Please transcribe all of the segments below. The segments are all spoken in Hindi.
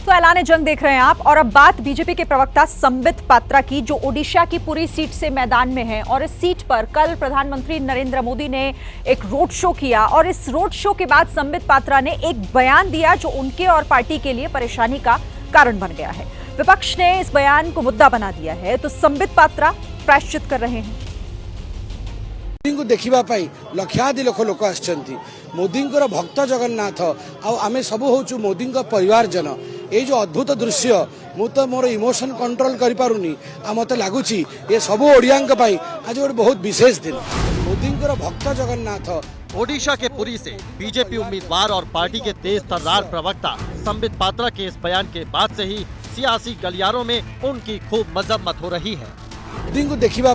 दोस्तों, ऐलान जंग देख रहे हैं आप। और अब बात बीजेपी के प्रवक्ता संबित पात्रा की, जो ओडिशा की पूरी सीट से मैदान में है। और इस सीट पर कल प्रधानमंत्री नरेंद्र मोदी ने एक रोड शो किया और इस रोड शो के बाद संबित पात्रा ने एक बयान दिया जो उनके और पार्टी के लिए परेशानी का कारण बन गया है। विपक्ष ने इस बयान को मुद्दा बना दिया है, तो संबित पात्रा प्रायश्चित कर रहे हैं। को देखा लक्षाधि लोक आसछन्ति मोदी भक्त जगन्नाथ आमे सब हूँ मोदी परिवार जन। ये जो अद्भुत दृश्य मु तो मोर इमोशन कंट्रोल कर पारुनी आ मत लगुच ये सब ओडिया आज गोटे बहुत विशेष दिन। मोदी भक्त जगन्नाथ। ओडिशा के पुरी से बीजेपी उम्मीदवार और पार्टी के तेज तर्रार प्रवक्ता संबित पात्रा के इस बयान के बाद से ही सियासी गलियारों में उनकी खूब मजम्मत हो रही है। मोदी को देखा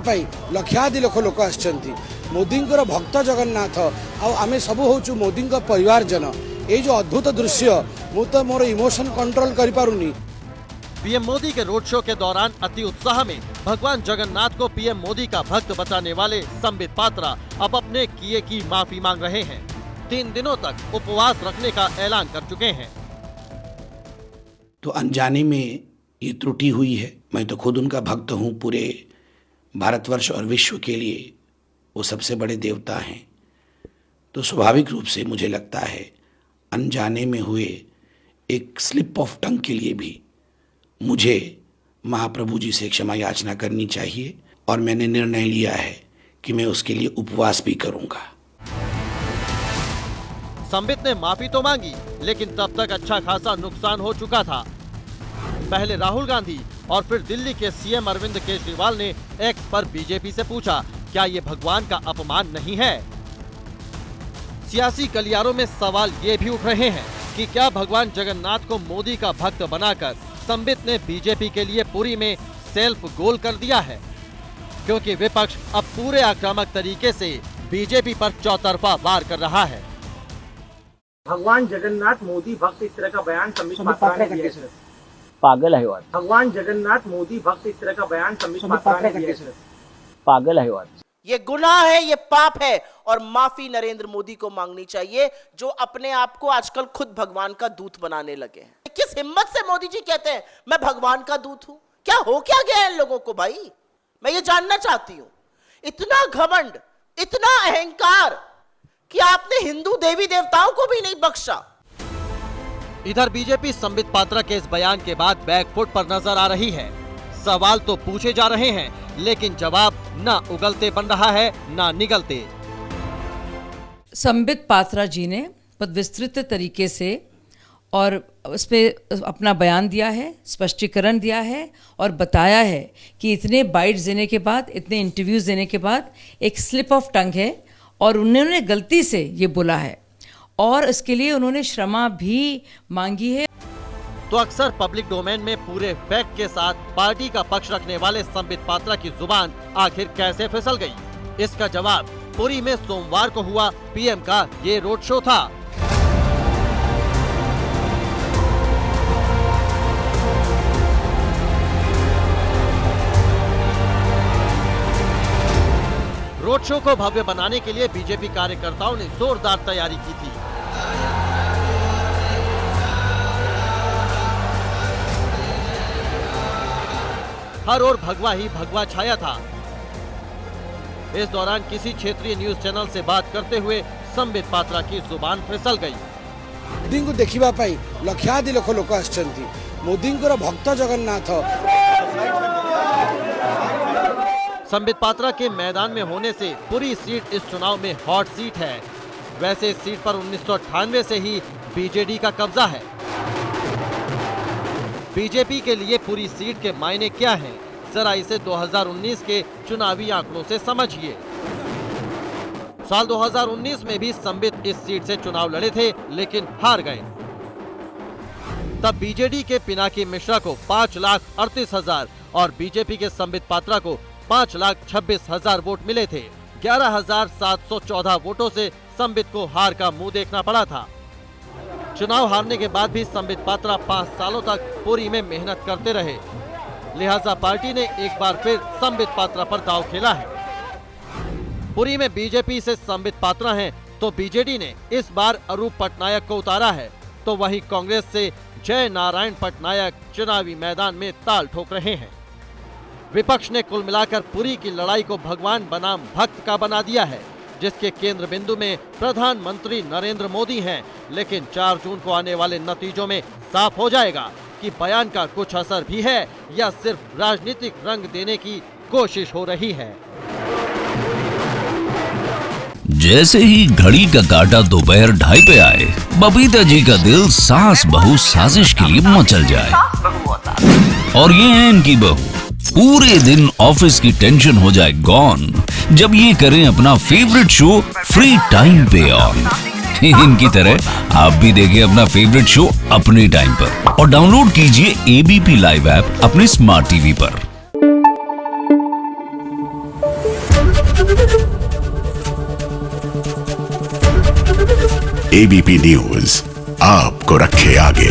लक्षाधि लोक आसछन्ति मोदी भक्त जगन्नाथ आमे सब हूँ मोदी परिवार जन। ये जो अद्भुत दृश्य मु तो मोर इमोशन कंट्रोल कर पारुनी। पीएम मोदी के रोड शो के दौरान अति उत्साह में भगवान जगन्नाथ को पीएम मोदी का भक्त बताने वाले संबित पात्रा अब अपने किए की माफी मांग रहे हैं। 3 दिनों तक उपवास रखने का ऐलान कर चुके हैं। तो अनजाने में ये त्रुटि हुई है। मैं तो खुद उनका भक्त हूँ। पूरे भारतवर्ष और विश्व के लिए वो सबसे बड़े देवता हैं। तो स्वाभाविक रूप से मुझे लगता है अनजाने में हुए एक स्लिप ऑफ टंग के लिए भी मुझे महाप्रभु जी से क्षमा याचना करनी चाहिए। और मैंने निर्णय लिया है कि मैं उसके लिए उपवास भी करूंगा। संबित ने माफी तो मांगी, लेकिन तब तक अच्छा खासा नुकसान हो चुका था। पहले राहुल गांधी और फिर दिल्ली के सीएम अरविंद केजरीवाल ने एक्स पर बीजेपी से पूछा, क्या ये भगवान का अपमान नहीं है? सियासी गलियारों में सवाल ये भी उठ रहे हैं कि क्या भगवान जगन्नाथ को मोदी का भक्त बनाकर संबित ने बीजेपी के लिए पुरी में सेल्फ गोल कर दिया है, क्योंकि विपक्ष अब पूरे आक्रामक तरीके से बीजेपी पर चौतरफा वार कर रहा है। भगवान जगन्नाथ मोदी भक्त इस तरह का बयान संबित पात्रा ने दिया है। पागल है वो। भगवान जगन्नाथ मोदी भक्त इस तरह का बयान संबित पात्रा ने दिया है। पागल है वो। ये गुनाह है, ये पाप है और माफी नरेंद्र मोदी को मांगनी चाहिए, जो अपने आप को आजकल खुद भगवान का दूत बनाने लगे हैं। किस हिम्मत से मोदी जी कहते हैं मैं भगवान का दूत हूं? क्या हो क्या गया है इन लोगों को भाई? मैं ये जानना चाहती हूं। इतना घमंड, इतना अहंकार कि आपने हिंदू देवी देवताओं को भी नहीं बख्शा। इधर बीजेपी संबित पात्रा के इस बयान के बाद बैकफुट पर नजर आ रही है। सवाल तो पूछे जा रहे हैं, लेकिन जवाब ना उगलते बन रहा है ना निगलते। संबित पात्रा जी ने बहुत विस्तृत तरीके से और उस पर अपना बयान दिया है, स्पष्टीकरण दिया है और बताया है कि इतने बाइट्स देने के बाद, इतने इंटरव्यूज देने के बाद एक स्लिप ऑफ टंग है और उन्होंने गलती से ये बोला है और इसके लिए उन्होंने क्षमा भी मांगी है। तो अक्सर पब्लिक डोमेन में पूरे फैक्ट के साथ पार्टी का पक्ष रखने वाले संबित पात्रा की जुबान आखिर कैसे फिसल गई? इसका जवाब पुरी में सोमवार को हुआ पीएम का ये रोड शो था। रोड शो को भव्य बनाने के लिए बीजेपी कार्यकर्ताओं ने जोरदार तैयारी की थी। हर ओर भगवा ही भगवा छाया था। इस दौरान किसी क्षेत्रीय न्यूज चैनल से बात करते हुए संबित पात्रा की जुबान फिसल गई। मोदी को देखा लक्षाधि लोक आसछन्ति मोदी भक्त जगन्नाथ। संबित पात्रा के मैदान में होने से पूरी सीट इस चुनाव में हॉट सीट है। वैसे इस सीट पर 1998 से ही बीजेडी का कब्जा है। बीजेपी के लिए पूरी सीट के मायने क्या हैं? जरा इसे 2019 के चुनावी आंकड़ों से समझिए। साल 2019 में भी संबित इस सीट से चुनाव लड़े थे, लेकिन हार गए। तब बीजेडी के पिनाकी मिश्रा को 5,38,000 और बीजेपी के संबित पात्रा को 5,26,000 वोट मिले थे। 11,714 वोटों से संबित को हार का मुंह देखना पड़ा था। चुनाव हारने के बाद भी संबित पात्रा 5 सालों तक पुरी में मेहनत करते रहे, लिहाजा पार्टी ने एक बार फिर संबित पात्रा पर दांव खेला है। पुरी में बीजेपी से संबित पात्रा हैं, तो बीजेडी ने इस बार अरूप पटनायक को उतारा है, तो वहीं कांग्रेस से जय नारायण पटनायक चुनावी मैदान में ताल ठोक रहे हैं। विपक्ष ने कुल मिलाकर पुरी की लड़ाई को भगवान बनाम भक्त का बना दिया है, जिसके केंद्र बिंदु में प्रधानमंत्री नरेंद्र मोदी हैं। लेकिन 4 जून को आने वाले नतीजों में साफ हो जाएगा कि बयान का कुछ असर भी है या सिर्फ राजनीतिक रंग देने की कोशिश हो रही है। जैसे ही घड़ी का काटा दोपहर 2:30 पे आए, बबीता जी का दिल सास बहू साजिश के लिए मचल जाए। और ये है इनकी बहू, पूरे दिन ऑफिस की टेंशन हो जाए गॉन जब ये करें अपना फेवरेट शो फ्री टाइम पे ऑन। इनकी तरह आप भी देखिए अपना फेवरेट शो अपने टाइम पर और डाउनलोड कीजिए एबीपी लाइव ऐप अपने स्मार्ट टीवी पर। एबीपी न्यूज आपको रखे आगे।